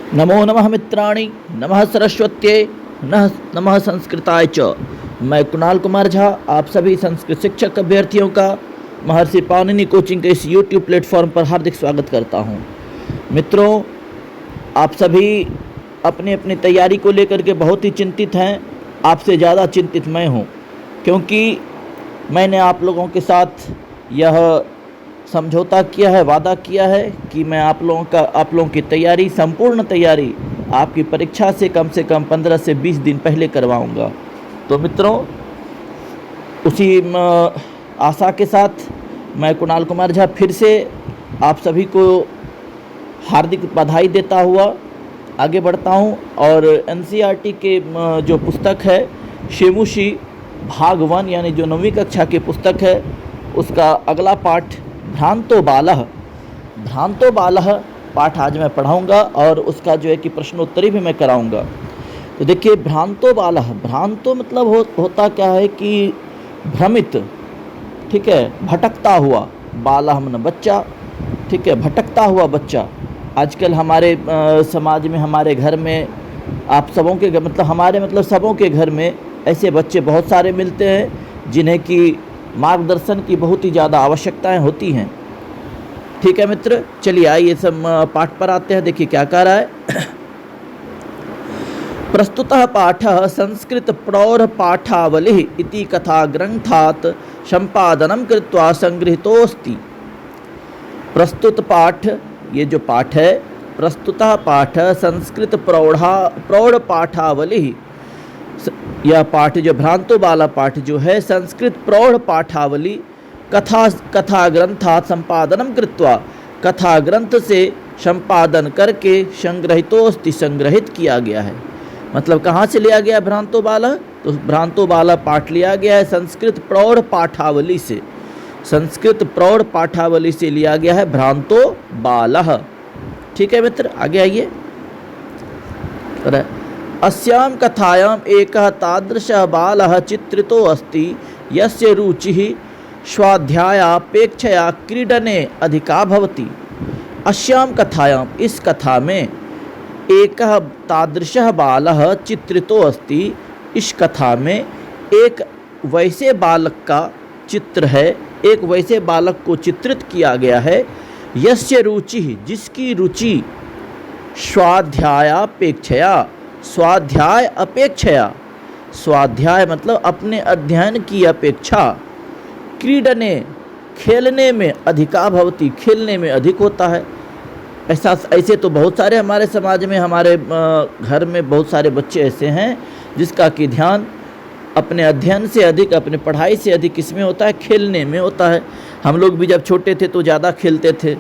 नमो नमः मित्राणि, नमः सरस्वत्यै, नमः संस्कृताय च। मैं कुणाल कुमार झा आप सभी संस्कृत शिक्षक अभ्यर्थियों का महर्षि पाणिनि कोचिंग के इस यूट्यूब प्लेटफॉर्म पर हार्दिक स्वागत करता हूं। मित्रों, आप सभी अपनी अपनी तैयारी को लेकर के बहुत ही चिंतित हैं। आपसे ज़्यादा चिंतित मैं हूं, क्योंकि मैंने आप लोगों के साथ यह समझौता किया है, वादा किया है कि मैं आप लोगों की तैयारी, संपूर्ण तैयारी आपकी परीक्षा से कम 15 से 20 दिन पहले करवाऊंगा। तो मित्रों, उसी आशा के साथ मैं कुणाल कुमार झा फिर से आप सभी को हार्दिक बधाई देता हुआ आगे बढ़ता हूं। और एनसीईआरटी के जो पुस्तक है शेमुशी भाग 1 यानी जो 9वीं कक्षा की पुस्तक है, उसका अगला पाठ भ्रांतो बालः पाठ आज मैं पढ़ाऊंगा और उसका जो है कि प्रश्नोत्तरी भी मैं कराऊंगा। तो देखिए, भ्रांतो मतलब होता क्या है कि भ्रमित, ठीक है, भटकता हुआ। बालः मन बच्चा, ठीक है, भटकता हुआ बच्चा। आजकल हमारे समाज में, हमारे घर में, आप सबों के मतलब सबों के घर में ऐसे बच्चे बहुत सारे मिलते हैं जिन्हें कि मार्गदर्शन की बहुत ही ज़्यादा आवश्यकताएं होती हैं। ठीक है मित्र, चलिए आइए सब पाठ पर आते हैं। देखिए क्या कह रहा है। प्रस्तुतः पाठः संस्कृत प्रौढ़ पाठावलिः इति कथा ग्रंथात् संपादनं कृत्वा संगृहीतोऽस्ति। प्रस्तुत पाठ, ये जो पाठ है, प्रस्तुतः पाठ संस्कृत प्रौढ़ पाठावलिः, यह पाठ जो भ्रांतो बाला पाठ जो है, संस्कृत प्रौढ़ पाठावली कथा ग्रंथात् संपादनम कृत्वा, कथा ग्रंथ से संपादन करके संग्रहीतोस्ति, संग्रहित किया गया है। मतलब कहाँ से लिया गया भ्रांतो बाला? तो भ्रांतो बाला पाठ लिया गया है संस्कृत प्रौढ़ पाठावली से। संस्कृत प्रौढ़ पाठावली से लिया गया है भ्रांतो बालः। ठीक है मित्र, आगे आइए। अस्यां कथायां एकः तादृशः बालः चित्रितो अस्ति यस्य रुचिः स्वाध्यायापेक्षया क्रीडने अधिका भवति। अस्यां कथायां, इस कथा में, एकः तादृशः बालः चित्रितो अस्ति, इस कथा में एक वैसे बालक का चित्र है, एक वैसे बालक को चित्रित किया गया है, यस्य रुचि, जिसकी रुचि स्वाध्यायापेक्षया, स्वाध्याय अपेक्षया, स्वाध्याय मतलब अपने अध्ययन की अपेक्षा, क्रीडने खेलने में अधिका भवति, खेलने में अधिक होता है। ऐसे तो बहुत सारे हमारे समाज में, हमारे घर में बहुत सारे बच्चे ऐसे हैं जिसका कि ध्यान अपने अध्ययन से अधिक, अपने पढ़ाई से अधिक किसमें होता है? खेलने में होता है। हम लोग भी जब छोटे थे तो ज़्यादा खेलते थे,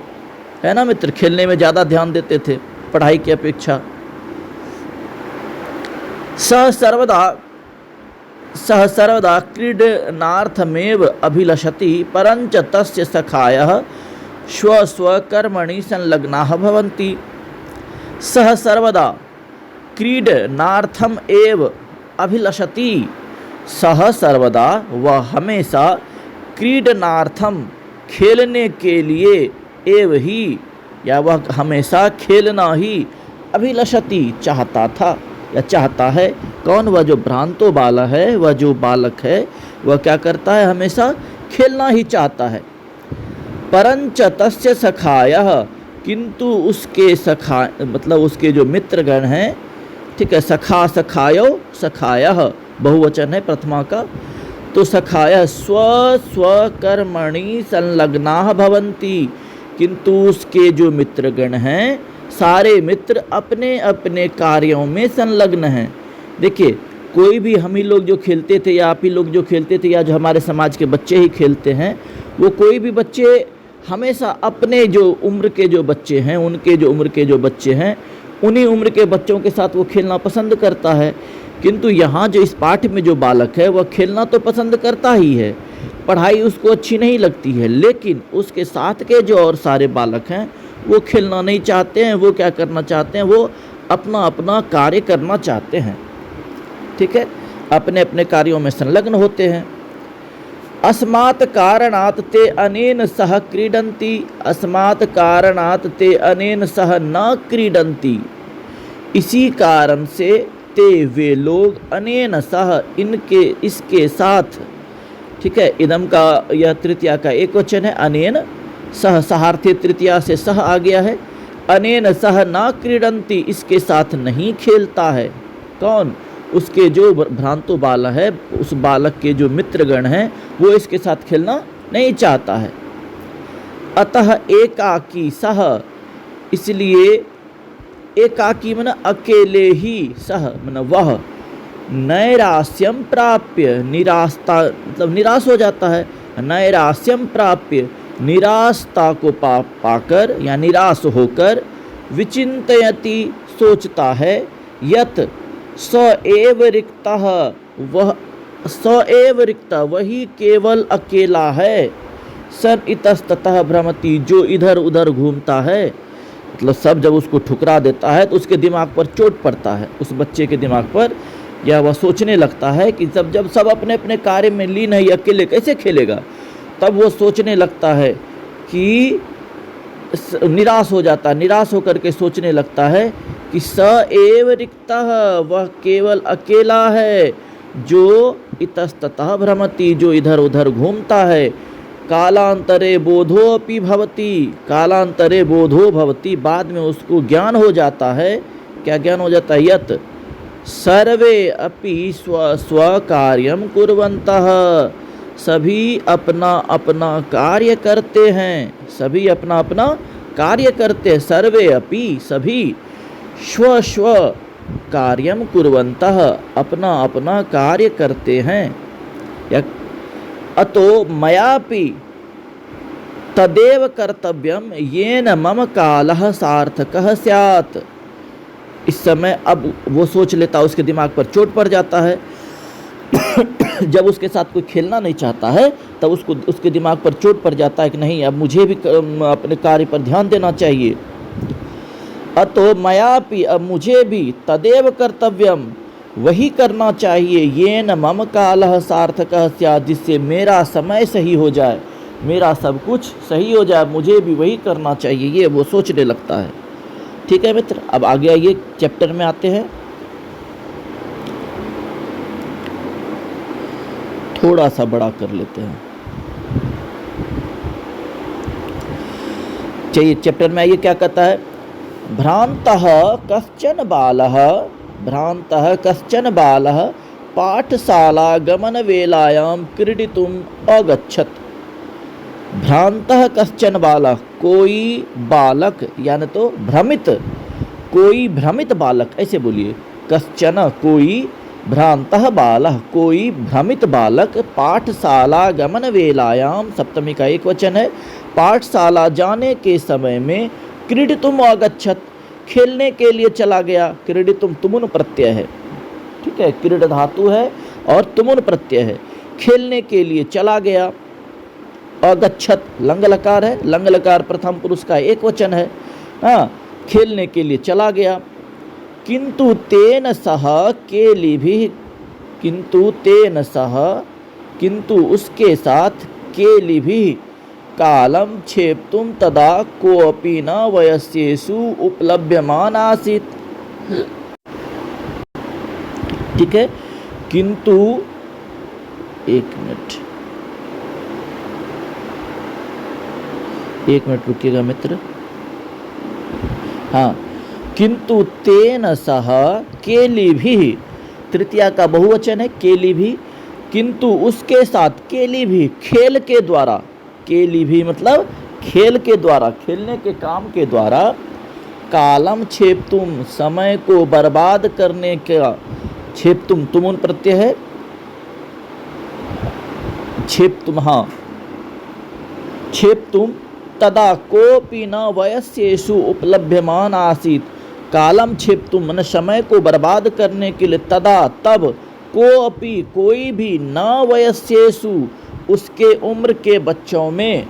है ना मित्र, खेलने में ज़्यादा ध्यान देते थे पढ़ाई की अपेक्षा। सह सर्वदा क्रीडनार्थमेव अभिलषति, परंच तस्य सखायः स्वस्वकर्मणि संलग्नाः भवन्ति। सह सर्वदा क्रीडनार्थम एव अभिलषति, सह सर्वदा, वह हमेशा, क्रीडनार्थम खेलने के लिए, एव ही, या वह हमेशा खेलना ही, अभिलषति चाहता था या चाहता है। कौन? वह जो भ्रांतो बाला है, वह जो बालक है, वह क्या करता है? हमेशा खेलना ही चाहता है। परंच तस्य सखायः, किंतु उसके सखा मतलब उसके जो मित्रगण हैं, ठीक है, सखा सखायो, सखायः बहुवचन है प्रथमा का, तो सखायः स्वकर्मणि संलग्नाः भवन्ति, किंतु उसके जो मित्रगण हैं, सारे मित्र अपने अपने कार्यों में संलग्न हैं। देखिए, कोई भी हम ही लोग जो खेलते थे या आप ही लोग जो खेलते थे या जो हमारे समाज के बच्चे ही खेलते हैं, वो कोई भी बच्चे हमेशा अपने जो उम्र के जो बच्चे हैं, उनके जो उम्र के जो बच्चे हैं, उन्हीं उम्र के बच्चों के साथ वो खेलना पसंद करता है। किंतु यहाँ जो इस पाठ में जो बालक है, वह खेलना तो पसंद करता ही है, पढ़ाई उसको अच्छी नहीं लगती है, लेकिन उसके साथ के जो और सारे बालक हैं वो खेलना नहीं चाहते हैं। वो क्या करना चाहते हैं? वो अपना अपना कार्य करना चाहते हैं। ठीक है, अपने अपने कार्यों में संलग्न होते हैं। अस्मात् कारणात् ते अनेन सह क्रीडन्ति, अस्मात् कारणात् ते अनेन सह न क्रीडन्ति। इसी कारण से ते वे लोग अनेन सह इनके इसके साथ, ठीक है, इदम का यह तृतीया का एक वचन है, अनेन सह सहार्थी तृतीया से सह आ गया है, अनेन सह ना क्रीडंती इसके साथ नहीं खेलता है। कौन? उसके जो भ्रांतो बालक है, उस बालक के जो मित्रगण हैं वो इसके साथ खेलना नहीं चाहता है। अतः एकाकी सह, इसलिए एकाकी मन अकेले ही, सह मन वह, नैरास्यम प्राप्य, निराशता मतलब निराश हो जाता है, नैरास्यम प्राप्य निराशता को पाकर या निराश होकर, विचिंतयति सोचता है, यत स एव रिक्तः, वह स एव रिक्तः वही केवल अकेला है, सन इतस्ततः भ्रमति जो इधर उधर घूमता है। मतलब सब जब उसको ठुकरा देता है तो उसके दिमाग पर चोट पड़ता है, उस बच्चे के दिमाग पर, या वह सोचने लगता है कि जब सब अपने अपने कार्य में लीन है, अकेले कैसे खेलेगा। तब वो सोचने लगता है कि निराश हो जाता है, निराश होकर के सोचने लगता है कि स एव रिक्तः वह केवल अकेला है, जो इतस्ततः भ्रमति जो इधर उधर घूमता है, कालांतरे बोधो अपि भवति, कालांतरे बोधो भवति बाद में उसको ज्ञान हो जाता है। क्या ज्ञान हो जाता है? यत सर्वे अपि स्व कार्यम कुर्वन्तः, सभी अपना अपना कार्य करते हैं, सभी अपना अपना कार्य करते हैं, सर्वे अपि सभी, स्व कार्यम कुर्वन्तः अपना अपना कार्य करते हैं। या अतो मयापि तदेव कर्तव्यम येन मम कालः सार्थकः स्यात्। इस समय अब वो सोच लेता, उसके दिमाग पर चोट पड़ जाता है जब उसके साथ कोई खेलना नहीं चाहता है तब उसके दिमाग पर चोट पड़ जाता है कि नहीं, अब मुझे भी अपने कार्य पर ध्यान देना चाहिए। अतो मयापि अब मुझे भी तदेव कर्तव्यम वही करना चाहिए, येन मम कालः सार्थकः स्यात् जिससे मेरा समय सही हो जाए, मेरा सब कुछ सही हो जाए, मुझे भी वही करना चाहिए, ये वो सोचने लगता है। ठीक है मित्र, अब आगे आइए चैप्टर में आते हैं। थोड़ा सा बड़ा कर लेते हैं, चलिए चैप्टर में आइए क्या कहता है। भ्रांतः कश्चन बालः पाठशाला गमन वेलायां क्रीडितुम् अगच्छत्। भ्रांतः कश्चन बालः कोई बालक, यानी तो भ्रमित, कोई भ्रमित बालक, ऐसे बोलिए, कश्चन कोई, भ्रांतः बालः कोई भ्रमित बालक, पाठशाला गमन वेलायाम सप्तमी का एक वचन है, पाठशाला जाने के समय में, क्रीडितुम् अगच्छत् खेलने के लिए चला गया, क्रीडितुम् तुमुन प्रत्यय है, ठीक है, क्रीड धातु है और तुमुन प्रत्यय है, खेलने के लिए चला गया। अगच्छत लंग लकार है, लंग लकार प्रथम पुरुष का एक वचन है, हाँ, खेलने के लिए चला गया। किंतु तेन सह केली भी, किंतु तेन सह, किंतु उसके साथ, केली भी, कालम क्षेप्तुम तदा कोऽपि न वयस्येषु उपलभ्यमान आसीत्। ठीक है, किंतु एक मिनट रुकिएगा मित्र, हाँ, किंतु तेन सह केली भी, तृतीया का बहुवचन है केली भी, किंतु उसके साथ, केली भी खेल के द्वारा, केली भी मतलब खेल के द्वारा, खेलने के काम के द्वारा, कालम क्षेप्तुम समय को बर्बाद करने का, क्षेप्तुम तुमुन प्रत्यय है, क्षेप्तुम, हाँ, क्षेप्तुम तदा कोऽपि न वयस्येषु उपलभ्यमान आसीत्। कालम क्षेप्तुम मन समय को बर्बाद करने के लिए, तदा तब, कोऽपि कोई भी, न वयस्येषु उसके उम्र के बच्चों में,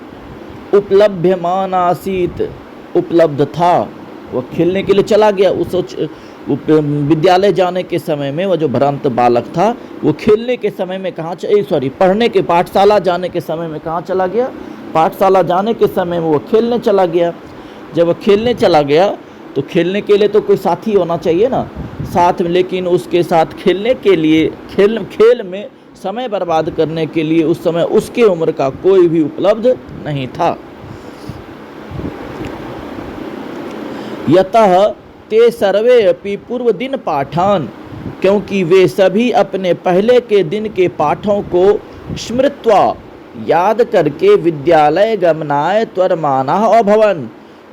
उपलभ्यमान आसीत् उपलब्ध था, वह खेलने के लिए चला गया। उस विद्यालय जाने के समय में वह जो भ्रांत बालक था वो खेलने के समय में कहाँ, पढ़ने के, पाठशाला जाने के समय में कहाँ चला गया, पाठशाला जाने के समय में वो खेलने चला गया। जब वह खेलने चला गया तो खेलने के लिए तो कोई साथी होना चाहिए ना साथ में, लेकिन उसके साथ खेलने के लिए खेल में समय बर्बाद करने के लिए उस समय उसके उम्र का कोई भी उपलब्ध नहीं था। यतः ते सर्वे अपि पूर्व दिन पाठान, क्योंकि वे सभी अपने पहले के दिन के पाठों को स्मृत्वा याद करके विद्यालय गमनाय त्वरमानः अभवन्,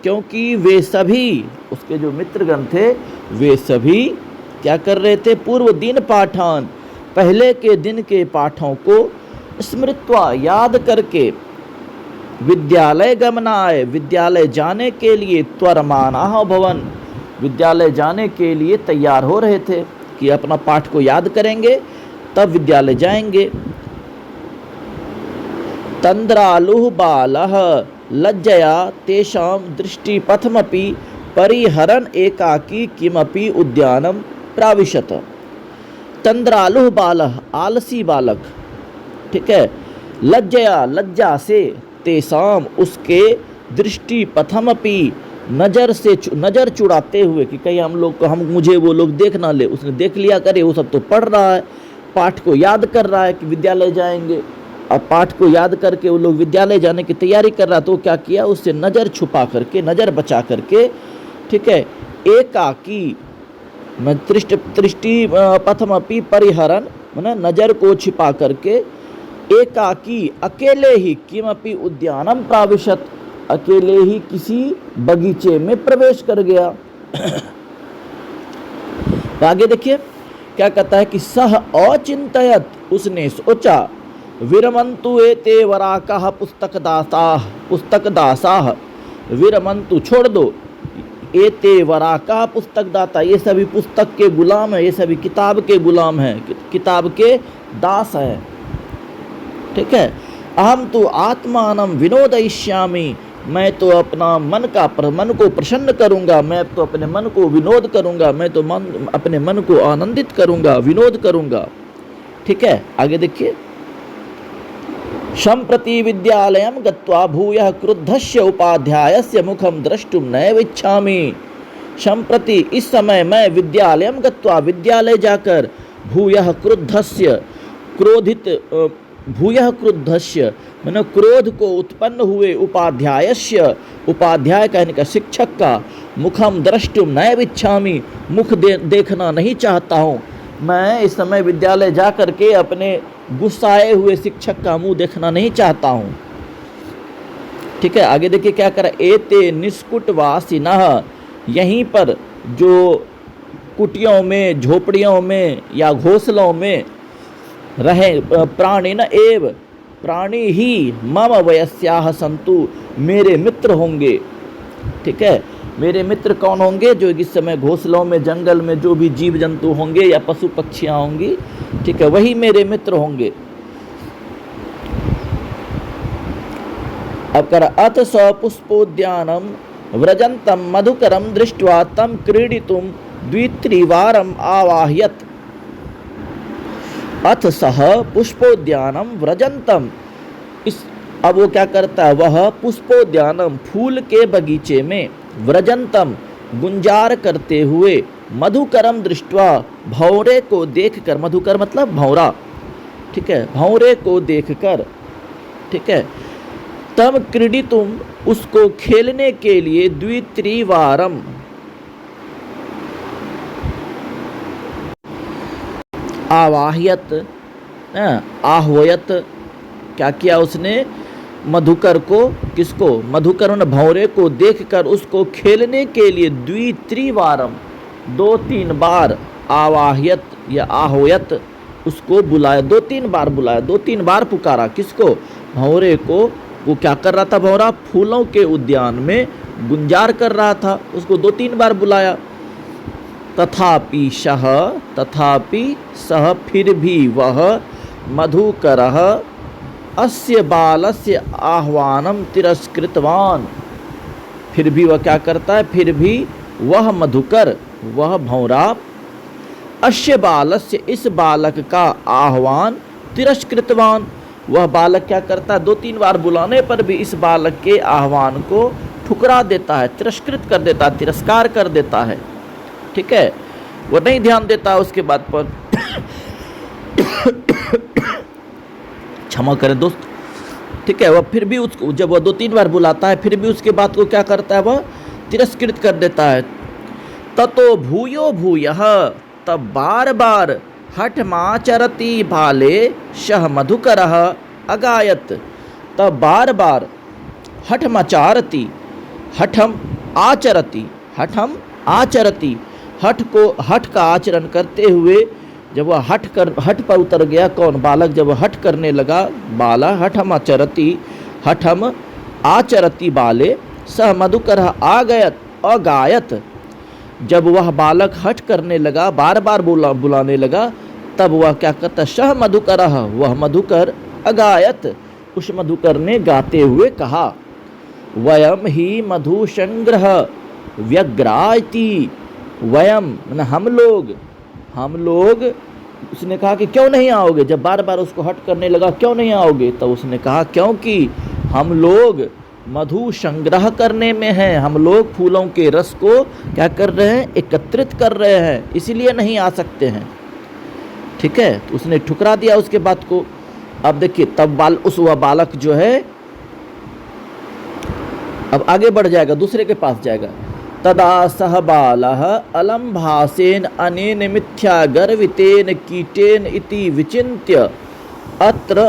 क्योंकि वे सभी उसके जो मित्रगण थे वे सभी क्या कर रहे थे, पूर्व दिन पाठान, पहले के दिन के पाठों को स्मृत्वा याद करके विद्यालय गमनाय, विद्यालय जाने के लिए त्वरमानः अभवन्, विद्यालय जाने के लिए तैयार हो रहे थे कि अपना पाठ को याद करेंगे तब विद्यालय जाएंगे। तंद्रालुः बालः लज्जया तेषां दृष्टिपथमपि परिहरन् एकाकी किमपि उद्यानं प्राविशत। तंद्रालुः बालः, आलसी बालक, ठीक है, लज्जया, लज्जा से, तेषाम, उसके, दृष्टिपथमपि, नजर से, नजर चुराते हुए कि कहीं मुझे वो लोग देख ना ले, उसने देख लिया करे, वो सब तो पढ़ रहा है, पाठ को याद कर रहा है कि विद्यालय जाएंगे, अब पाठ को याद करके वो लोग विद्यालय जाने की तैयारी कर रहा, तो क्या किया, उससे नज़र छुपा करके, नज़र बचा करके, ठीक है, एकाकी, दृष्टि पथमपि परिहरन, मैंने नज़र को छिपा करके, एकाकी, अकेले ही, किमपि उद्यानम प्राविशत, अकेले ही किसी बगीचे में प्रवेश कर गया। तो आगे देखिए क्या कहता है कि सह अचिंतयत, उसने सोचा, विरमंतु एते वराकाः पुस्तक दासाः, विरमंतु, छोड़ दो, एते वराकाः पुस्तक दाता, ये सभी पुस्तक के गुलाम है, ये सभी किताब के गुलाम हैं, किताब के दास हैं, ठीक है। अहम तो आत्मानं विनोदयिष्यामि, मैं तो अपना मन को प्रसन्न करूंगा, मैं तो अपने मन को विनोद करूंगा, मैं तो अपने मन को आनंदित करूंगा, विनोद करूंगा, ठीक है। आगे देखिए, सम्प्रति विद्यालयं गत्वा भूयः क्रुद्धस्य उपाध्यायस्य मुखं द्रष्टुं नैव इच्छामि। सम्प्रति, इस समय, मैं विद्यालयं गत्वा, विद्यालय जाकर, भूयः क्रुद्धस्य, भूयः क्रुद्धस्य, मैंने क्रोध को उत्पन्न हुए, उपाध्यायस्य, उपाध्याय कहने का शिक्षक का, मुखम द्रष्टुम नैव इच्छामि, मुख देखना नहीं चाहता हूँ, मैं इस समय विद्यालय जा कर के अपने गुस्साए हुए शिक्षक का मुंह देखना नहीं चाहता हूँ, ठीक है। आगे देखिए क्या करा, एते निष्कुटवासिनः, यहीं पर जो कुटियों में, झोपड़ियों में या घोंसलों में रहे प्राणिन एव, प्राणी ही मम वयस्याः सन्तु, मेरे मित्र होंगे, ठीक है। मेरे मित्र कौन होंगे, जो इस समय घोंसलों में, जंगल में जो भी जीव जंतु होंगे या पशु पक्षियाँ होंगी, ठीक है, वही मेरे मित्र होंगे। अब कर, अथ स पुष्पोद्यानं व्रजन्तं मधुकरं दृष्ट्वा तं क्रीडितुं द्वित्रिवारम् आवाह्यत। अथ सह पुष्पोद्यानम व्रजंतम, इस, अब वो क्या करता है, वह पुष्पोद्यानम, फूल के बगीचे में, व्रजंतम, गुंजार करते हुए, मधुकरम दृष्ट्वा, भौरे को देखकर, मधुकर मतलब भौरा, ठीक है, भौरे को देखकर, ठीक है, तब क्रीडितुम, उसको खेलने के लिए, द्वित्रिवारम, आवाह्यत, आह्वयत, क्या किया उसने, मधुकर को, किसको, मधुकर भौरे को देखकर उसको खेलने के लिए, द्वित्रिवारम, 2-3 बार, आवाह्यत या आह्वयत, उसको बुलाया, 2-3 बार बुलाया, 2-3 बार पुकारा, किसको, भौरे को। वो क्या कर रहा था, भौरा फूलों के उद्यान में गुंजार कर रहा था, उसको 2-3 बार बुलाया। तथापि सह, फिर भी वह, मधुकरः अस्य बालस्य आह्वानं तिरस्कृतवान, फिर भी वह क्या करता है, फिर भी वह मधुकर, वह भौरा, अस्य बालस्य, इस बालक का आह्वान, तिरस्कृतवान, वह बालक क्या करता है, 2-3 बार बुलाने पर भी इस बालक के आह्वान को ठुकरा देता है, तिरस्कृत कर देता है, तिरस्कार कर देता है, ठीक है, वो नहीं ध्यान देता है उसके बात पर। क्षमा करें दोस्त, ठीक है, वह फिर भी उसको जब वह 2-3 बार बुलाता है फिर भी उसके बात को क्या करता है, वह तिरस्कृत कर देता है। ततो भूयो भूयः, तब बार बार हठमाचरति बाले शह मधुकरः अगायत, तब बार बार हठमाचरति, हठम आचरति, हठम आचरति, हठ का आचरण करते हुए जब वह हठ पर उतर गया, कौन, बालक, जब वह हठ करने लगा, बाला हठम आचरति बाले सह मधुकर अगायत, जब वह बालक हठ करने लगा, बार बार बुलाने लगा, तब वह क्या करता, सह मधुकर, वह मधुकर, अगायत, उस मधुकर ने गाते हुए कहा, वयम ही मधु संग्रह व्यग्रायति, वयम हम लोग, उसने कहा कि क्यों नहीं आओगे, जब बार बार उसको हट करने लगा क्यों नहीं आओगे, तब उसने कहा क्योंकि हम लोग मधु संग्रह करने में हैं, हम लोग फूलों के रस को क्या कर रहे हैं, एकत्रित कर रहे हैं, इसीलिए नहीं आ सकते हैं, ठीक है। तो उसने ठुकरा दिया उसके बात को। अब देखिए, तब वह बालक जो है अब आगे बढ़ जाएगा, दूसरे के पास जाएगा। तदा सह बालः अलम्भासेन अनेन मिथ्या गर्वितेन कीटेन इति विचिन्त्य अत्र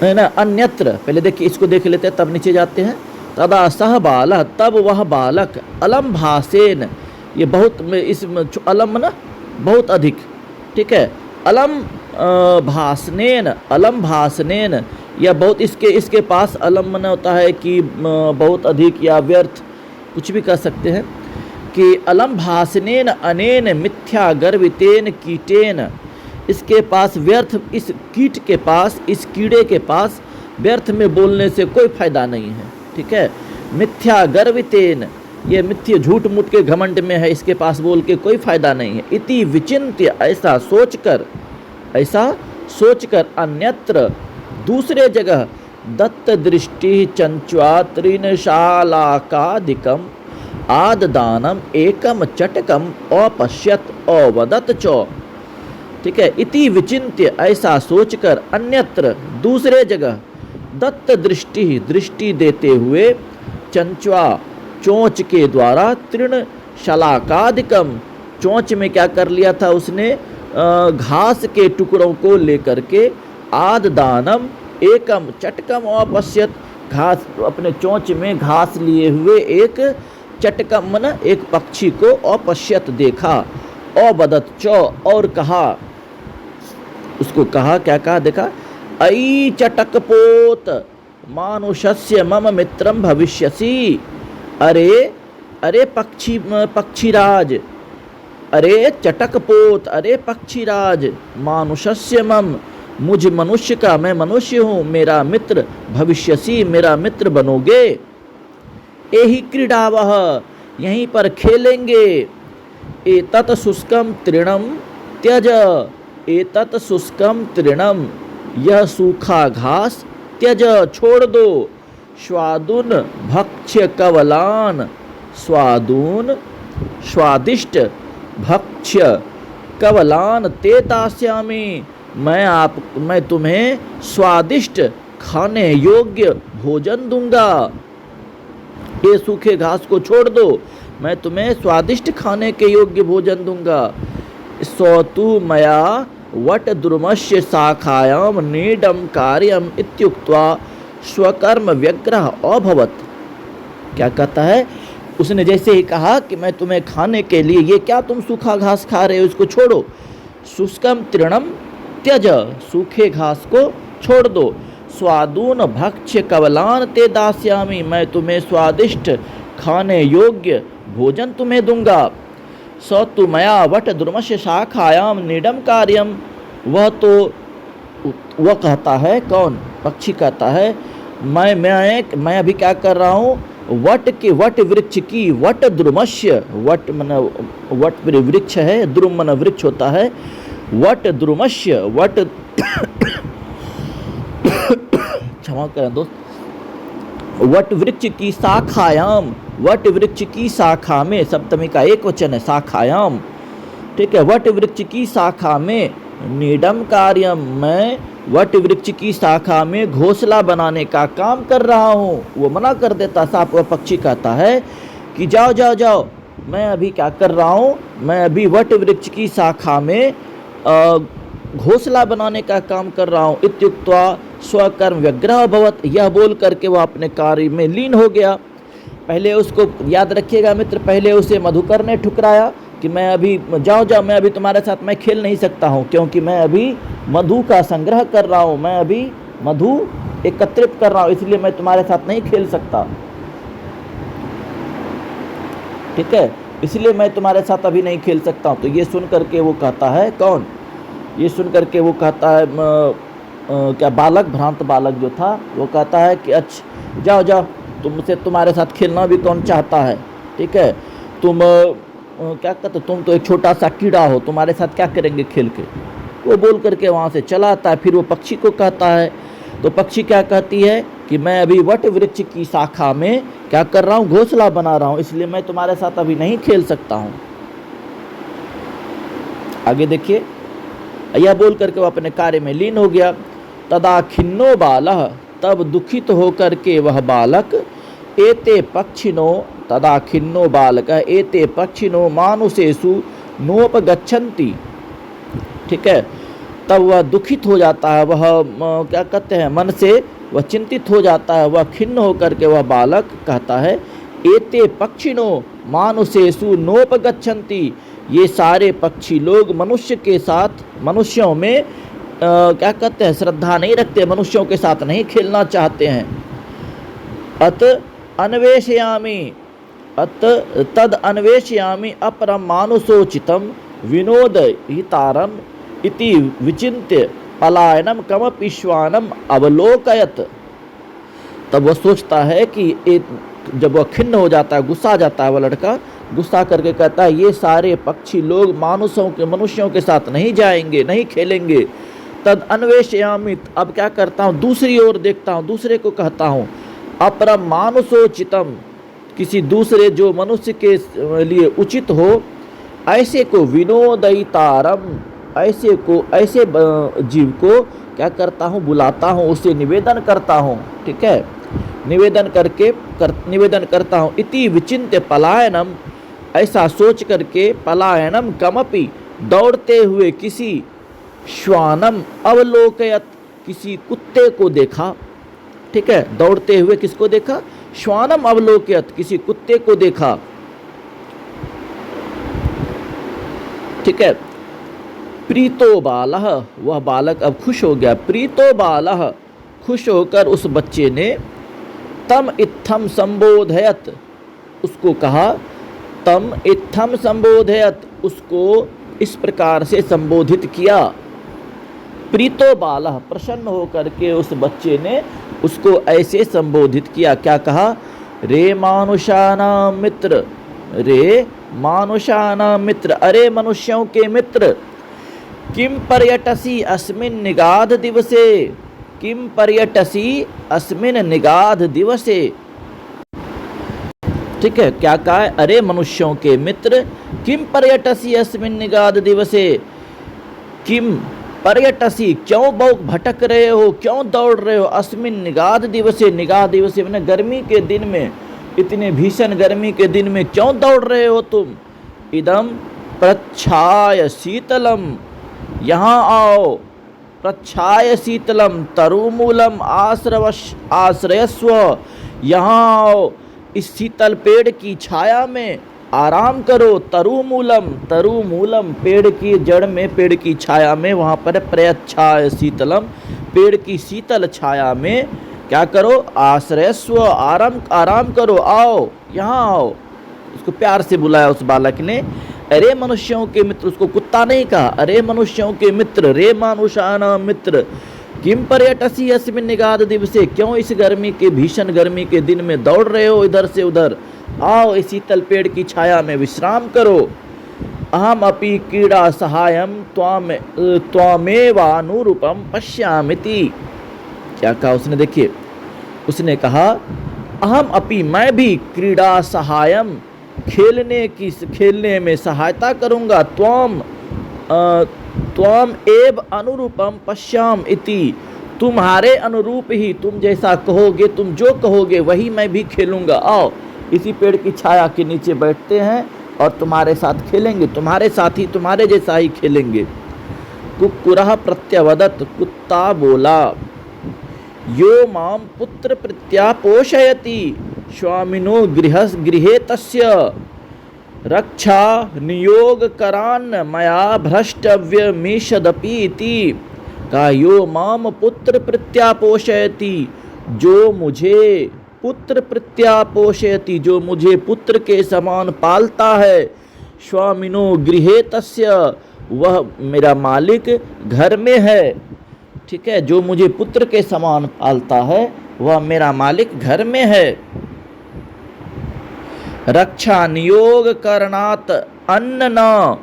है ना अन्यत्र, पहले देखिए इसको देख लेते हैं तब नीचे जाते हैं। तदा सह बालः, तब वह बालक, अलम्भासेन, ये बहुत इस अलम ना बहुत अधिक, ठीक है, अलम भासनेन या बहुत, इसके पास अलम मन होता है कि बहुत अधिक या व्यर्थ, कुछ भी कह सकते हैं, कि अलम भासनेन अनेन मिथ्या गर्वितेन कीटेन, इसके पास व्यर्थ, इस कीट के पास, इस कीड़े के पास व्यर्थ में बोलने से कोई फायदा नहीं है, ठीक है। मिथ्या गर्वितेन, ये मिथ्य झूठ मूठ के घमंड में है, इसके पास बोल के कोई फायदा नहीं है। इति विचिन्त्य, ऐसा सोचकर अन्यत्र, दूसरे जगह, दत्त दृष्टि चंचुआ तृणशालाकादिकम आददानम एकम चटकम अपश्यत अवदत च, ठीक है। इति विचिन्त्य, ऐसा सोचकर अन्यत्र, दूसरे जगह, दत्त दृष्टि, दृष्टि देते हुए, चंचुआ, चोंच के द्वारा, तृण शलाकादिकम, चोंच में क्या कर लिया था उसने, घास के टुकड़ों को लेकर के, आद दानम एकम चटकम अपश्यत, घास, अपने चोंच में घास लिए हुए एक चटकम मन एक पक्षी को अपश्यत देखा, अबदत च, और कहा, उसको कहा, क्या कहा, देखा, अई चटकपोत मानुषस्य मम मित्रम भविष्यसि, अरे पक्षीराज, अरे चटकपोत, अरे पक्षीराज, मानुषस्य मम, मुझ मनुष्य का, मैं मनुष्य हूँ, मेरा मित्र, भविष्यसि, मेरा मित्र बनोगे, एहि क्रीडावः, यहीं पर खेलेंगे, एतत् शुष्कम तृणम त्यज, एतत् शुष्कम तृणम, यह सूखा घास, त्यज, छोड़ दो, स्वादुन भक्ष्य कवलान, स्वादुन स्वादिष्ट भक्ष्य कवलान ते दास्यामि, मैं तुम्हें स्वादिष्ट खाने योग्य भोजन दूंगा, ये सूखे घास को छोड़ दो, मैं तुम्हें स्वादिष्ट खाने के योग्य भोजन दूंगा। सौतु मया वट दुर्मस्य शाखायाम नीडम कार्यम इत्युक्त्वा स्वकर्म व्यग्रह अभवत, क्या कहता है, उसने जैसे ही कहा कि मैं तुम्हें खाने के लिए, ये क्या तुम सूखा घास खा रहे हो, इसको छोड़ो, शुष्कम तृणम त्यज, सूखे घास को छोड़ दो, स्वादून भक्ष्य कवलान ते दास्यामि, मैं तुम्हें स्वादिष्ट खाने योग्य भोजन तुम्हें दूंगा। सौतु मया वट दुर्मस्य शाखायाम नीडम कार्यम, वह कहता है, कौन, पक्षी कहता है, मैं अभी क्या कर रहा हूँ, वट वृक्ष की, वट द्रुमस्य, वट मन वट वृक्ष है, द्रुम मन वृक्ष होता है, वट द्रुमस्य, वट क्षमा करें दोस्त, वट वृक्ष की शाखायाम, वट वृक्ष की शाखा में, सप्तमी का एक वचन है शाखायाम, ठीक है। वट वृक्ष की शाखा में नीडम कार्यम, मैं वट वृक्ष की शाखा में घोंसला बनाने का काम कर रहा हूँ। वो मना कर देता सांप। वह पक्षी कहता है कि जाओ जाओ जाओ, मैं अभी क्या कर रहा हूँ, मैं अभी वट वृक्ष की शाखा में घोंसला बनाने का काम कर रहा हूँ। इत्युक्त्वा स्वकर्म व्यग्रह अभवत्, यह बोल करके वह अपने कार्य में लीन हो गया। पहले उसको याद रखिएगा मित्र, पहले उसे मधुकर ने ठुकराया कि मैं अभी जाओ जाओ, मैं अभी तुम्हारे साथ मैं खेल नहीं सकता हूँ, क्योंकि मैं अभी मधु का संग्रह कर रहा हूँ, मैं अभी मधु एकत्रित कर रहा हूँ, इसलिए मैं तुम्हारे साथ नहीं खेल सकता, ठीक है, इसलिए मैं तुम्हारे साथ अभी नहीं खेल सकता हूँ। तो ये सुन करके वो कहता है, कौन, ये सुन करके वो कहता है क्या बालक, भ्रांत बालक जो था, वो कहता है कि अच्छा जाओ जाओ, तुमसे तुम्हारे साथ खेलना भी कौन चाहता है, ठीक है, तुम क्या कहते, तुम तो एक छोटा सा कीड़ा हो, तुम्हारे साथ क्या करेंगे खेल के। वो बोल करके वहाँ से चला आता है। फिर वो पक्षी को कहता है, तो पक्षी क्या कहती है कि मैं अभी वट वृक्ष की शाखा में क्या कर रहा हूँ, घोंसला बना रहा हूँ, इसलिए मैं तुम्हारे साथ अभी नहीं खेल सकता हूँ। आगे देखिए, यह बोल करके वो अपने कार्य में लीन हो गया। तदा खिन्नो बालः, तब दुखित होकर के वह बालक, एते पक्षिणो, तदा खिन्नो बालकः एते पक्षिणो मानुषेषु नोपगच्छन्ति, ठीक है, तब वह दुखित हो जाता है, वह क्या कहते हैं, मन से वह चिंतित हो जाता है, वह खिन्न होकर के वह बालक कहता है, एते पक्षिणो मानुषेषु नोपगच्छन्ति, ये सारे पक्षी लोग मनुष्य के साथ, मनुष्यों में क्या कहते हैं, श्रद्धा नहीं रखते, मनुष्यों के साथ नहीं खेलना चाहते हैं। अत अन्वेषयामि, अत तद अन्वेषयामि अपरम मानुषोचितम विनोदहितारम इति विचिन्त्य पलायनम कमपि श्वानम अवलोकयत। तब वह सोचता है कि जब वह खिन्न हो जाता है, गुस्सा जाता है, वह लड़का गुस्सा करके कहता है, ये सारे पक्षी लोग मनुष्यों के साथ नहीं जाएंगे, नहीं खेलेंगे। तद अन्वेषयामि, अब क्या करता हूँ, दूसरी ओर देखता हूँ, दूसरे को कहता हूँ, अपरम मानुषोचितम, किसी दूसरे जो मनुष्य के लिए उचित हो, ऐसे को विनोदयितारम, ऐसे को, ऐसे जीव को क्या करता हूँ, बुलाता हूँ, उसे निवेदन करता हूँ, ठीक है, निवेदन करता हूँ। इति विचिन्त्य पलायनम, ऐसा सोच करके, पलायनम कमपि, दौड़ते हुए किसी, श्वानम अवलोकयत, किसी कुत्ते को देखा, ठीक है, दौड़ते हुए किसको देखा, श्वानम अवलोकयत, किसी कुत्ते को देखा, ठीक है। प्रीतो बालः, वह बालक अब खुश हो गया। प्रीतो बालः, खुश होकर उस बच्चे ने, तम इत्थम संबोधयत, उसको कहा, तम इत्थम संबोधयत, उसको इस प्रकार से संबोधित किया। प्रीतो बालः, प्रसन्न होकर के उस बच्चे ने उसको ऐसे संबोधित किया, क्या कहा, रे मानुषानां मित्र, रे मानुषानां मित्र, अरे मनुष्यों के मित्र, किम पर्यटसी अस्मिन् निगाध दिवसे, किम पर्यटसी अस्मिन् निगाध दिवसे, ठीक है, क्या कहा है, अरे मनुष्यों के मित्र, किम पर्यटसी अस्मिन् निगाध दिवसे, किम पर्यटसी, क्यों भटक रहे हो, क्यों दौड़ रहे हो, अस्मिन् निगाध दिवसे, निगाध दिवसे मैंने गर्मी के दिन में, इतने भीषण गर्मी के दिन में क्यों दौड़ रहे हो तुम। इदम प्रच्छाय शीतलम, यहाँ आओ, प्रच्छाय शीतलम तरुमूलम आश्रयस्व, यहाँ आओ, इस शीतल पेड़ की छाया में आराम करो। तरुमूलम, तरुमूलम पेड़ की जड़ में, पेड़ की छाया में, वहाँ पर प्रच्छाय शीतलम, पेड़ की शीतल छाया में क्या करो, आश्रयस्व, आराम करो, आओ, यहाँ आओ। उसको प्यार से बुलाया उस बालक ने, अरे मनुष्यों के मित्र, उसको कुत्ता नहीं कहा, अरे मनुष्यों के मित्र, रे मानुषानां मित्र, किम पर्यटसी अस्मिन् निगाध दिवसे, क्यों इस गर्मी के, भीषण गर्मी के दिन में दौड़ रहे हो इधर से उधर, आओ इस शीतल पेड़ की छाया में विश्राम करो। अहम अपि क्रीड़ा सहायम त्वामेवानुरूपम पश्यामिति, क्या कहा उसने, देखिए उसने कहा अहम अपि मैं भी क्रीड़ा सहायम खेलने में सहायता करूँगा। त्वम एव अनुरूपम पश्याम इति, तुम्हारे अनुरूप ही, तुम जैसा कहोगे, तुम जो कहोगे वही मैं भी खेलूँगा। आओ इसी पेड़ की छाया के नीचे बैठते हैं और तुम्हारे साथ खेलेंगे, तुम्हारे साथ ही तुम्हारे जैसा ही खेलेंगे। कुक्कुरः प्रत्यवदत्, कुत्ता बोला, यो माम पुत्र प्रत्यापोषयति स्वामिनो गृहे तस्य रक्षा नियोग करान मया भ्रष्टव्यमीषदपि इति। का यो माम पुत्र प्रत्यापोषयति, जो मुझे पुत्र प्रत्यापोषयति, जो मुझे पुत्र के समान पालता है, स्वामिनो गृहे तस्य, वह मेरा मालिक घर में है। ठीक है, जो मुझे पुत्र के समान पालता है वह मेरा मालिक घर में है। रक्षा नियोग करणात अन्न न,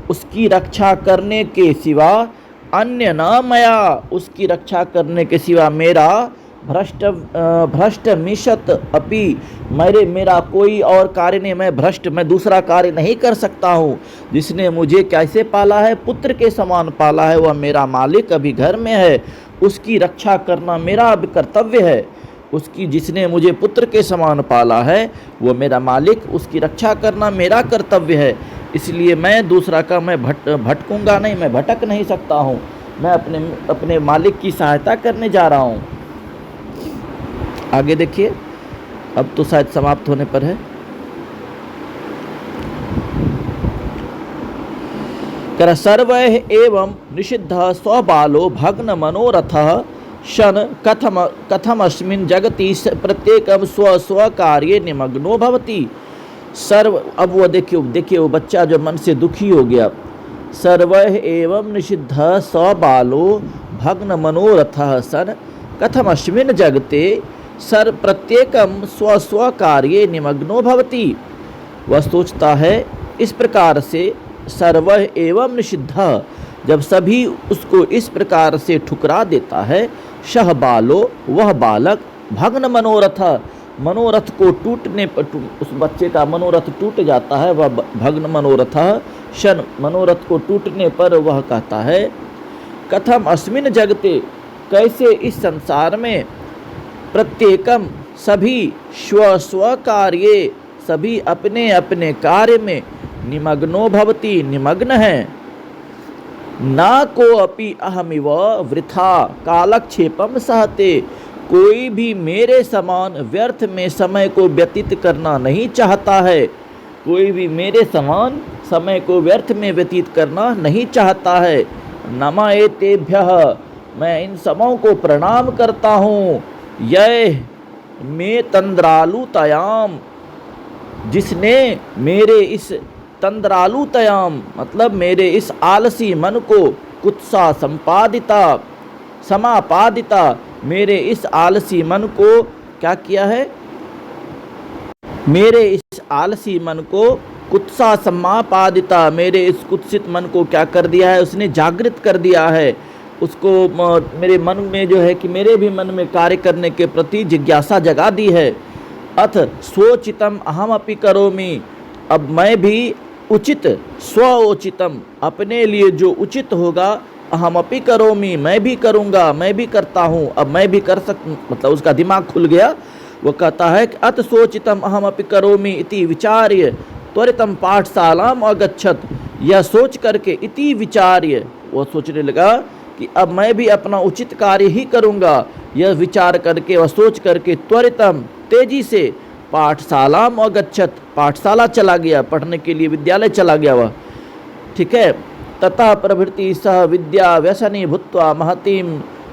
उसकी रक्षा करने के सिवा अन्य न मया, उसकी रक्षा करने के सिवा मेरा भ्रष्ट मिशत अपि, मेरा कोई और कार्य नहीं, मैं दूसरा कार्य नहीं कर सकता हूँ। जिसने मुझे कैसे पाला है, पुत्र के समान पाला है, वह मेरा मालिक अभी घर में है, उसकी रक्षा करना मेरा अब कर्तव्य है। जिसने मुझे पुत्र के समान पाला है वो मेरा मालिक, उसकी रक्षा करना मेरा कर्तव्य है। इसलिए मैं दूसरा का मैं भटकूंगा नहीं, मैं भटक नहीं सकता हूँ, मैं अपने मालिक की सहायता करने जा रहा हूँ। आगे देखिए, अब तो शायद समाप्त होने पर है। कर सर्वैः एवं निषिद्धः स्वबालो भग्न मनोरथः शन कथमस्मिन् जगति प्रत्येकं स्व कार्ये निमग्नो भवति। अब वो देखिए वो बच्चा जो मन से दुखी हो गया। सर्वैः एवं निषिद्धः स्वबालो भग्न मनोरथः सन कथमस्मिन् जगते प्रत्येकम स्व कार्ये निमग्नो भवति। वह सोचता है इस प्रकार से, सर्वः एवं निषिद्धः, जब सभी उसको इस प्रकार से ठुकरा देता है, शह बालो, वह बालक, भग्न मनोरथ, मनोरथ को टूटने पर उस बच्चे का मनोरथ टूट जाता है, वह भग्न मनोरथ, शन, मनोरथ को टूटने पर वह कहता है, कथम अस्मिन जगते, कैसे इस संसार में, प्रत्येकम, सभी, स्व कार्ये, सभी अपने अपने कार्य में, निमग्नो भवति, निमग्न है, ना को अपि अहमिव वृथा कालक्षेपम सहते, कोई भी मेरे समान व्यर्थ में समय को व्यतीत करना नहीं चाहता है, कोई भी मेरे समान समय को व्यर्थ में व्यतीत करना नहीं चाहता है। नमः एतेभ्यः, मैं इन सबों को प्रणाम करता हूँ। यह मे तंद्रालुतयाम, जिसने मेरे इस तंद्रालुतयाम मतलब मेरे इस आलसी मन को कुत्सा संपादिता समापादिता, मेरे इस आलसी मन को क्या किया है, मेरे इस आलसी मन को कुत्सा समापादिता, मेरे इस कुत्सित मन को क्या कर दिया है, उसने जागृत कर दिया है। उसको मेरे मन में जो है कि मेरे भी मन में कार्य करने के प्रति जिज्ञासा जगा दी है। अथ स्वोचितम अहम अपि करोमि, अब मैं भी उचित, स्वोचितम, अपने लिए जो उचित होगा, अहम अपि करोमि, मैं भी करूँगा, मैं भी करता हूँ, अब मैं भी कर मतलब उसका दिमाग खुल गया। वो कहता है कि अथ सोचितम अहम अपि करोमि इति विचार्य त्वरितम पाठशालाम अगच्छत, यह सोच करके, इति विचार्य, वो सोचने लगा कि अब मैं भी अपना उचित कार्य ही करूँगा। यह विचार करके, वह सोच करके, त्वरितम, तेजी से, पाठशालाम अगच्छत, पाठशाला चला गया, पढ़ने के लिए विद्यालय चला गया वह। ठीक है, ततः प्रभृति सह विद्या व्यसनी भूत्वा महतीं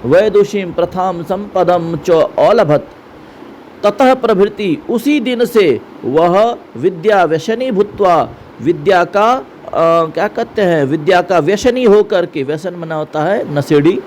वैदुषीं प्रथां संपदम च औलभत। ततः प्रभृति, उसी दिन से वह विद्या व्यसनी भूत्वा, विद्या का क्या कहते हैं, विद्या का व्यसनी होकर के, व्यसन मना होता है नशेड़ी,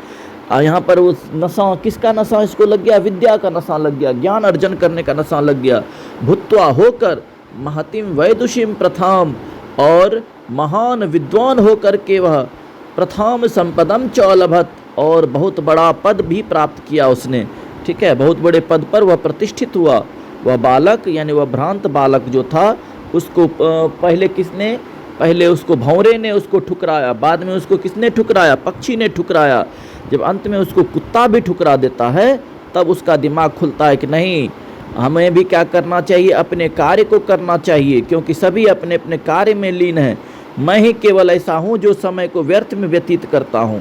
यहाँ पर उस नशा, किसका नशा इसको लग गया, विद्या का नशा लग गया, ज्ञान अर्जन करने का नशा लग गया। भूत्वा, होकर, महतीम वैदुषीम प्रथाम, और महान विद्वान होकर के वह प्रथम संपदम चौलभत, और बहुत बड़ा पद भी प्राप्त किया उसने। ठीक है, बहुत बड़े पद पर वह प्रतिष्ठित हुआ। वह बालक यानी वह भ्रांत बालक जो था उसको पहले उसको भंवरे ने उसको ठुकराया, बाद में उसको किसने ठुकराया? पक्षी ने ठुकराया। जब अंत में उसको कुत्ता भी ठुकरा देता है तब उसका दिमाग खुलता है कि नहीं, हमें भी क्या करना चाहिए? अपने कार्य को करना चाहिए, क्योंकि सभी अपने अपने कार्य में लीन हैं। मैं ही केवल ऐसा हूं जो समय को व्यर्थ में व्यतीत करता हूं।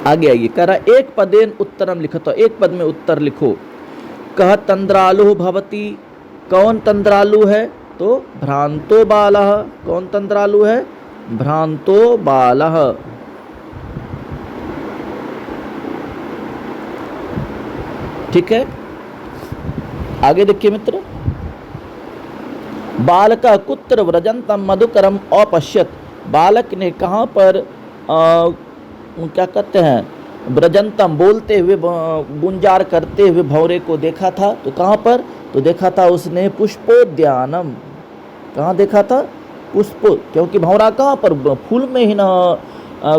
आगे आइए, कह रहा एक पदेन उत्तरम लिखो, तो एक पद में उत्तर लिखो। कह तंद्रालु भवती, कौन तंद्रालु है? तो भ्रांतो बालः। कौन तंद्रालु है? भ्रांतो बालः। ठीक है, आगे देखिए मित्र, बालक कुत्र व्रजंतम मधुकरम अपश्यत। बालक ने कहाँ पर क्या कहते हैं, व्रजंतम बोलते हुए, गुंजार करते हुए भंवरे को देखा था। तो कहाँ पर? तो देखा था उसने पुष्पोद्यानम। कहाँ देखा था? पुष्प, क्योंकि भंवरा कहाँ पर? फूल में ही ना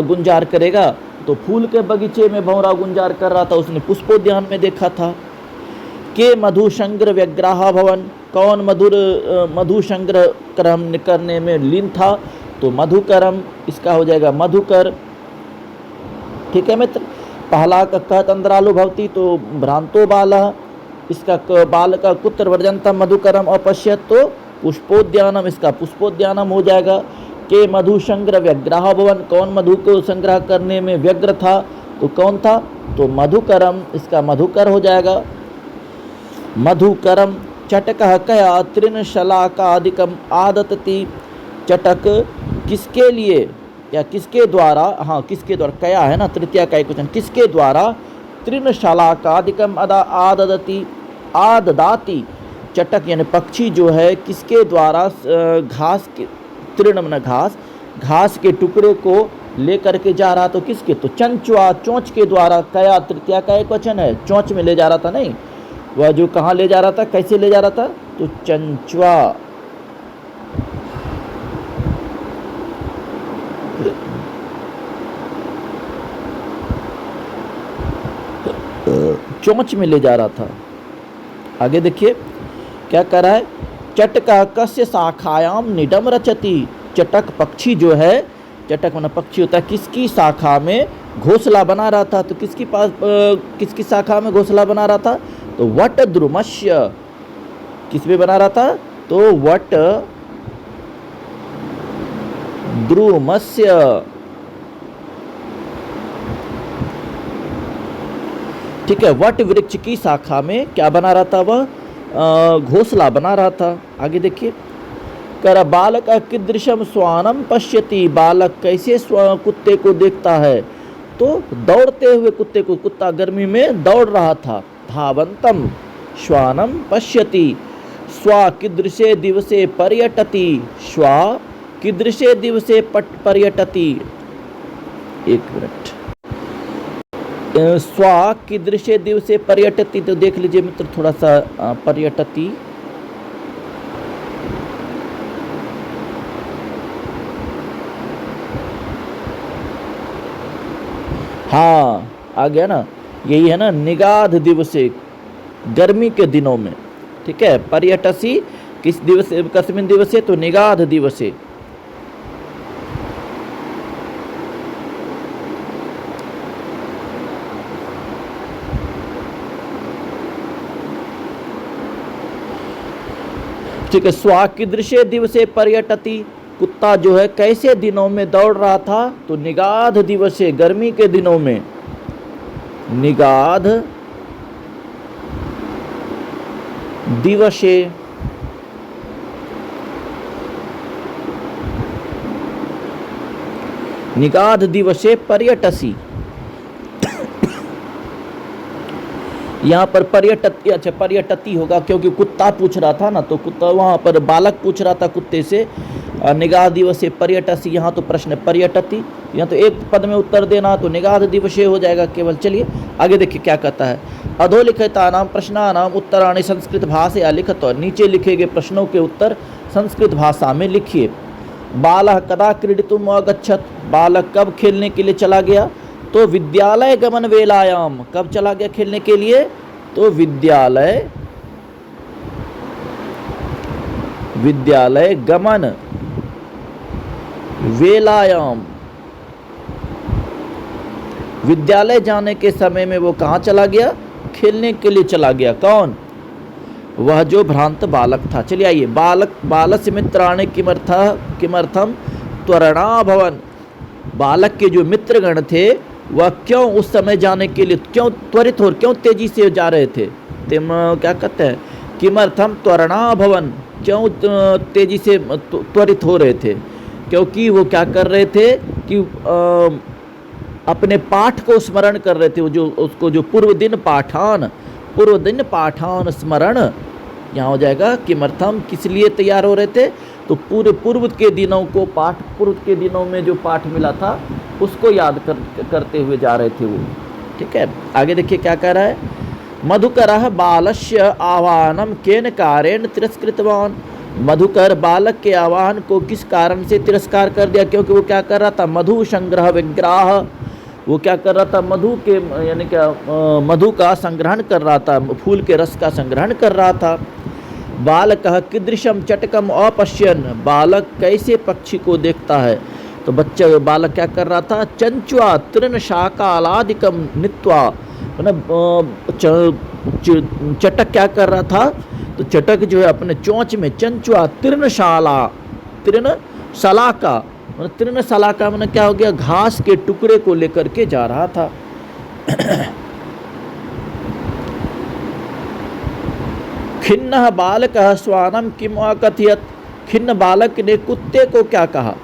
गुंजार करेगा, तो फूल के बगीचे में भंवरा गुंजार कर रहा था, उसने पुष्पोद्यान में देखा था। के मधु संग्रह व्यग्राह भवन, कौन मधु संग्रह करने में लीन था? तो मधुकरम, इसका हो जाएगा मधुकर। ठीक है मित्र, पहला का क तंद्रालु भवती तो भ्रांतो बालः, इसका बाल का कुत्र वर्जंतम मधुकरम अपश्यत तो पुष्पोद्यानम, इसका पुष्पोद्यानम हो जाएगा। के मधु संग्रह व्यग्राह भवन, कौन मधु को संग्रह करने में व्यग्र था? तो कौन था? तो मधुकरम, इसका मधुकर हो जाएगा। मधुकरम। चटकः कया तृणशलाकादिकम आदतति। चटक किसके लिए या किसके द्वारा? हाँ, किसके द्वारा, कया है ना, तृतीया का एक वचन, किसके द्वारा? तृणशलाकादिकम आददति, आददाति। चटक यानी पक्षी जो है किसके द्वारा घास के, तृण मन घास के टुकड़े को लेकर के जा रहा? तो किसके? तो चंचुआ, चोंच के द्वारा। कया तृतीया का एक वचन है, चोंच में ले जा रहा था, नहीं, वह जो कहाँ ले जा रहा था, कैसे ले जा रहा था? तो चंचुआ। चोंच में ले जा रहा था। आगे देखिए क्या कर रहा है, चटका कस्य शाखायाम निडम रचति। चटक पक्षी जो है, चटक माना पक्षी होता है, किसकी शाखा में घोंसला बना रहा था? तो किसकी शाखा में घोंसला बना रहा था? तो वट द्रुमस्य, किस में बना रहा था? तो वट द्रुमस्य। ठीक है, वट वृक्ष की शाखा में क्या बना रहा था? वह घोंसला बना रहा था। आगे देखिए, कर बालक कीदृशम श्वानम पश्यति। बालक कैसे कुत्ते को देखता है? तो दौड़ते हुए कुत्ते को, कुत्ता गर्मी में दौड़ रहा था। धावंतम श्वानम पश्यति। स्वा कीदृशे दिवसे पर्यटति। स्वा कीदृशे दिवसे पर्यटति। एक मिनट, स्वा कीदृशे दिवसे पर्यटति, तो देख लीजिए मित्र थोड़ा सा, पर्यटति। हाँ, आ गया ना, यही है ना, निगाध दिवसे, गर्मी के दिनों में। ठीक है, पर्यटसी किस दिवसे, कस्मिन दिवसे? तो निगाध दिवसे। ठीक है, स्वा कीदृशे दिवसे पर्यटति। कुत्ता जो है कैसे दिनों में दौड़ रहा था? तो निगाध दिवसे, गर्मी के दिनों में। निगाध दिवसे। निगाध दिवसे पर्यटसी। यहाँ पर पर्यटती, अच्छा पर्यटती होगा क्योंकि कुत्ता पूछ रहा था ना, तो कुत्ता वहाँ पर बालक पूछ रहा था कुत्ते से, निगाध दिवसे पर्यटसी। यहाँ तो प्रश्न पर्यटती, यहाँ तो एक पद में उत्तर देना, तो निगाध दिवसे हो जाएगा केवल। चलिए आगे देखिए क्या कहता है। अधोलिखितानाम प्रश्नानाम उत्तराणि संस्कृत भाषया लिखत। नीचे लिखे गए प्रश्नों के उत्तर संस्कृत भाषा में लिखिए। बालः कदा क्रीडितुम् अगच्छत्। बालक कब खेलने के लिए चला गया? तो विद्यालय गमन वेलायाम, कब चला गया खेलने के लिए? तो विद्यालय गमन वेलायाम, विद्यालय जाने के समय में वो कहाँ चला गया? खेलने के लिए चला गया। कौन? वह जो भ्रांत बालक था। चलिए आइए, बालस्य मित्राणि किमर्थम त्वरणा भवन, बालक के जो मित्रगण थे वह क्यों उस समय जाने के लिए क्यों त्वरित हो, क्यों तेजी से जा रहे थे? क्या कहते हैं? किमर्थम त्वरणा भवन, क्यों तेजी से त्वरित हो रहे थे? क्योंकि वो क्या कर रहे थे कि अपने पाठ को स्मरण कर रहे थे। वो जो उसको जो पूर्व दिन पाठान स्मरण, यहाँ हो जाएगा किमर्थम, किस लिए तैयार हो रहे थे? तो पूर्व के दिनों को पूर्व के दिनों में जो पाठ मिला था उसको याद करते हुए जा रहे थे वो। ठीक है, आगे देखिए क्या कह रहा है। मधुकर बालस्य आह्वानम केन कारेण तिरस्कृतवान, मधुकर बालक के आह्वान को किस कारण से तिरस्कार कर दिया? क्योंकि वो क्या कर रहा था? मधु संग्रह विग्रह, वो क्या कर रहा था? मधु के यानी क्या मधु का संग्रहण कर रहा था, फूल के रस का संग्रहण कर रहा था। बालकः कीदृशं चटकम अपश्यन्, बालक कैसे पक्षी को देखता है? तो बालक क्या कर रहा था? चंचुआ तृण शाकालादिकम नित्वा, चटक क्या कर रहा था? तो चटक जो है अपने चोंच में चंचुआ तृण शलाका मैंने क्या हो गया? घास के टुकड़े को लेकर के जा रहा था। खिन्न बालक स्वानम किम अकथयत, खिन्न बालक ने कुत्ते को क्या कहा?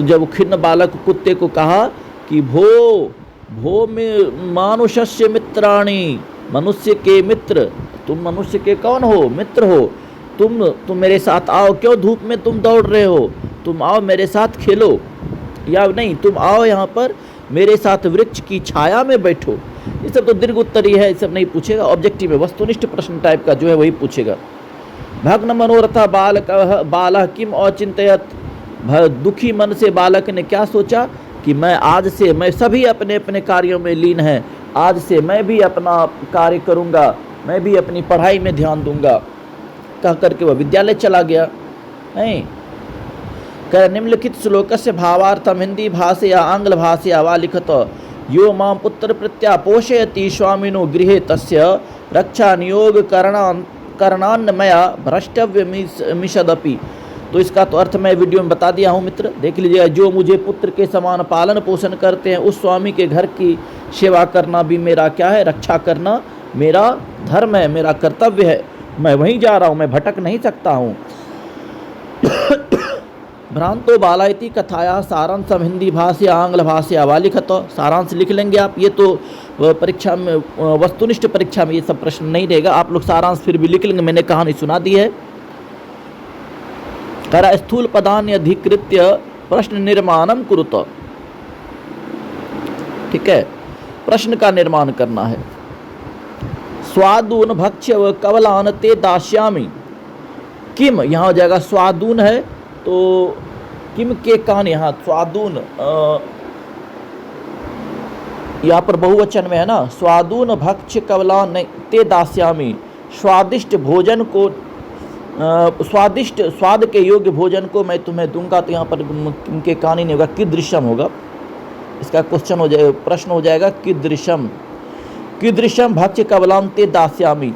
जब खिन्न बालक कुत्ते को कहा कि भो में मानुषस्य मित्राणि, मनुष्य के मित्र, तुम मनुष्य के कौन हो? मित्र हो। तुम मेरे साथ आओ, क्यों धूप में तुम दौड़ रहे हो? तुम आओ मेरे साथ खेलो, या नहीं तुम आओ यहाँ पर मेरे साथ वृक्ष की छाया में बैठो। ये सब तो दीर्घ उत्तरी है, ये सब नहीं पूछेगा, ऑब्जेक्टिव है, वस्तुनिष्ठ प्रश्न टाइप का जो है वही पूछेगा। भग्न मनोरथा बालः किम अचिंतयत, दुखी मन से बालक ने क्या सोचा कि मैं सभी अपने अपने कार्यों में लीन हैं, आज से मैं भी अपना कार्य करूँगा, मैं भी अपनी पढ़ाई में ध्यान दूंगा, कह करके वह विद्यालय चला गया। नहीं कर निम्नलिखित श्लोक से भावार्थम हिंदी भाषया आंग्ल भाषया वा लिखत, यो मां पुत्र प्रत्या पोषयति स्वामिनो गृहे तस्य रक्षा नियोग करणान्नमया भ्रष्टव्य मिषदपि। तो इसका तो अर्थ मैं वीडियो में बता दिया हूँ मित्र, देख लीजिएगा। जो मुझे पुत्र के समान पालन पोषण करते हैं उस स्वामी के घर की सेवा करना भी मेरा क्या है? रक्षा करना मेरा धर्म है, मेरा कर्तव्य है। मैं वहीं जा रहा हूँ, मैं भटक नहीं सकता हूँ। भ्रांतो बाला इति कथाया सारांशम हिंदी भाषा आंग्ल भाषा वा लिखत, सारांश लिख लेंगे आप। ये तो परीक्षा में, वस्तुनिष्ठ परीक्षा में ये सब प्रश्न नहीं रहेगा, आप लोग सारांश फिर भी लिख लेंगे, मैंने कहानी सुना दी है। करा स्थूल पदान्य अधिकृत्य प्रश्न निर्माणम कुरुत, ठीक है, प्रश्न का निर्माण करना है। स्वादून भक्ष्य व कवलान ते दास्यामि, किम यहाँ हो जाएगा स्वादून है तो किम के कान यहाँ स्वादून, यहाँ पर बहुवचन में है ना, स्वादून भक्ष्य कवलान ते दास्यामि, स्वादिष्ट भोजन को स्वादिष्ट स्वाद के योग्य भोजन को मैं तुम्हें दूंगा। तो यहाँ पर किनके कान ही नहीं होगा, कीदृशम होगा, इसका क्वेश्चन हो जाएगा, प्रश्न हो जाएगा कीदृशम। कीदृशम भक्ष्य कवलान ते दास्यामि।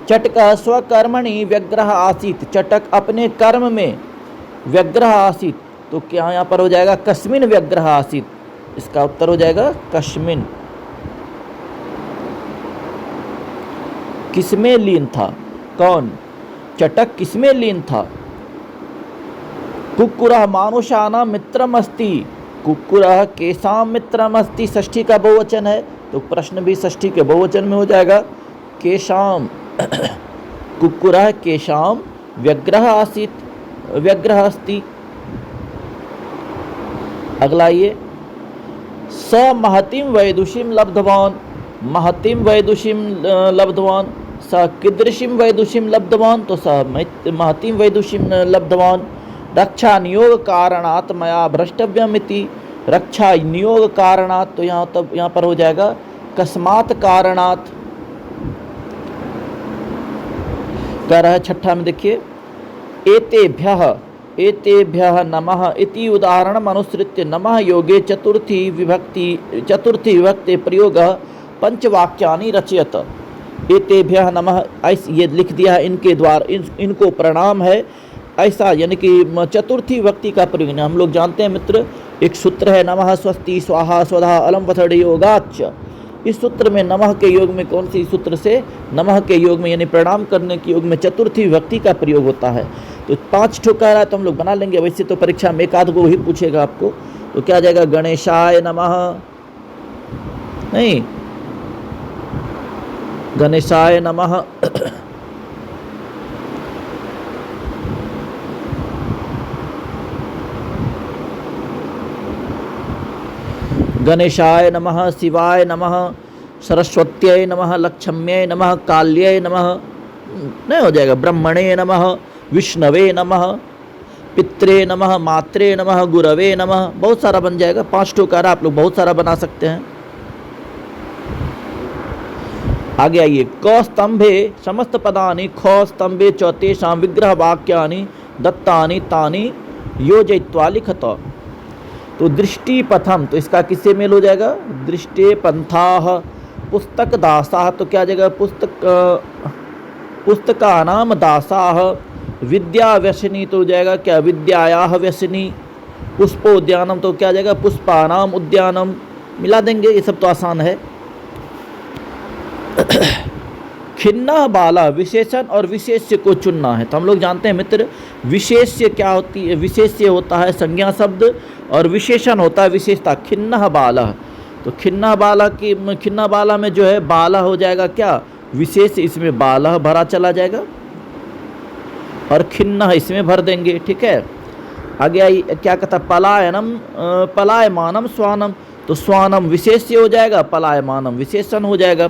चटक स्वकर्मणि व्यग्रह आसीत, चटक अपने कर्म में व्यग्रह आसीत, तो क्या यहाँ पर हो जाएगा कस्मिन व्यग्रह आसीत, इसका उत्तर हो जाएगा कस्मिन। किसमें लीन था? कौन? चटक किसमें लीन था? कुक्कुरः मानुषाणां मित्रमस्ति, कुक्कुरः केषां मित्रमस्ति, षष्ठी का बहुवचन है तो प्रश्न भी षष्ठी के बहुवचन में हो जाएगा केषां। कुक्कुरः केषां व्यग्रह आसीत, व्यग्रह अस्ति। अगला ये स महतीं वैदुषीं लब्धवान, महतीं वैदुषीं लब्धवान, स कीदृशीं वैदुषीं लब्धवान, तो स महतीं वैदुषीं लब्धवान। रक्षा नियोग कारणात् मया भ्रष्टव्यमिति, रक्षा नियोग कारणात्, तो यहाँ पर हो जाएगा कस्मात् कारणात्। कह रहा है छठा में, देखिए एतेभ्यः नमः इति उदाहरणम् अनुसृत्य नमः योगे चतुर्थी विभक्ति प्रयोगः पंचवाक्यानि रचयत। एतेभ्यः नमः, ऐसे ये लिख दिया है, इनके द्वारा इनको प्रणाम है, ऐसा यानी कि चतुर्थी विभक्ति का प्रयोग। हम लोग जानते हैं मित्र, एक सूत्र है नमः स्वस्ति स्वाहा स्वधा अलम पथड़ योगाच्च। इस सूत्र में नमः के योग में कौन सी सूत्र से, नमः के योग में यानी प्रणाम करने के योग में चतुर्थी विभक्ति का प्रयोग होता है। तो 5 ठो कह रहा है तो हम लोग बना लेंगे। वैसे तो परीक्षा में एक आध को ही पूछेगा आपको, तो क्या आ जाएगा, गणेशाय नमः, नहीं गणेशाय नमः, गणेशाय नमः, शिवाय नमः, सरस्वत्यै नमः, लक्ष्म्यै नमः, काल्यै नमः, नहीं हो जाएगा, ब्रह्मणे नमः, विष्णवे नमः, पित्रे नमः, मात्रे नमः, गुरवे नमः, बहुत सारा बन जाएगा। 5 ठो कह रहा, आप लोग बहुत सारा बना सकते हैं। आगे आइए, क स्तंभे समस्त पदानि ख स्तंभे च तेषां विग्रह वाक्यानि दत्तानि तानि योजयित्वा लिखत। तो दृष्टि पथम, तो इसका किससे मेल हो जाएगा, दृष्टे पंथाः पुस्तक दासाः, तो क्या आ जाएगा, पुस्तकानाम दासाः, विद्या व्यसनी तो हो जाएगा क्या, विद्यायाः व्यसनी, पुष्पोद्यानम तो क्या आ जाएगा, पुष्पानाम उद्यानम, मिला देंगे, ये सब तो आसान है। खिन्ना बाला, विशेषण और विशेष्य को चुनना है। तो हम लोग जानते हैं मित्र, विशेष्य क्या होती है, विशेष्य होता है संज्ञा शब्द और विशेषण होता है विशेषता। खिन्ना बाला, तो खिन्ना बाला में जो है बाला हो जाएगा क्या, विशेष, इसमें बाला भरा चला जाएगा और खिन्ना इसमें भर देंगे, ठीक है। आगे आई, क्या कहता, पलायनम पलायमानम स्वानम, तो स्वानम विशेष्य हो जाएगा, पलायमानम विशेषण हो जाएगा।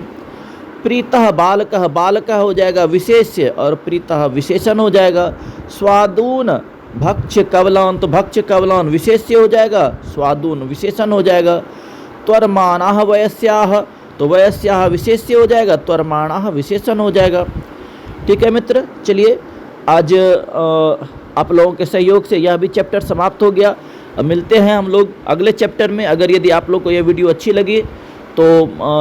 प्रीतः बालकः, बालकः हो जाएगा विशेष्य और प्रीतः विशेषण हो जाएगा। स्वादून भक्ष्य कवलान, तो भक्ष्य कवलान विशेष्य हो जाएगा, स्वादून विशेषण हो जाएगा। त्वरमाणाः वयस्याः, तो वयस्याः विशेष्य हो जाएगा, त्वरमाणाः विशेषण हो जाएगा। ठीक है मित्र, चलिए आज आप लोगों के सहयोग से यह भी चैप्टर समाप्त हो गया। अब मिलते हैं हम लोग अगले चैप्टर में। अगर यदि आप लोग को यह वीडियो अच्छी लगी तो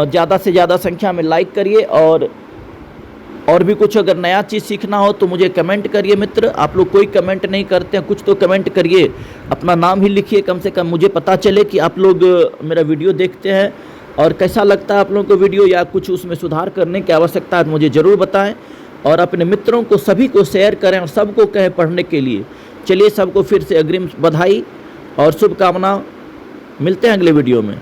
ज़्यादा से ज़्यादा संख्या में लाइक करिए, और भी कुछ अगर नया चीज़ सीखना हो तो मुझे कमेंट करिए मित्र। आप लोग कोई कमेंट नहीं करते हैं, कुछ तो कमेंट करिए, अपना नाम ही लिखिए, कम से कम मुझे पता चले कि आप लोग मेरा वीडियो देखते हैं और कैसा लगता है आप लोगों को वीडियो, या कुछ उसमें सुधार करने की आवश्यकता है मुझे ज़रूर बताएं। और अपने मित्रों को सभी को शेयर करें और सबको कहें पढ़ने के लिए। चलिए सबको फिर से अग्रिम बधाई और शुभकामना, मिलते हैं अगले वीडियो में।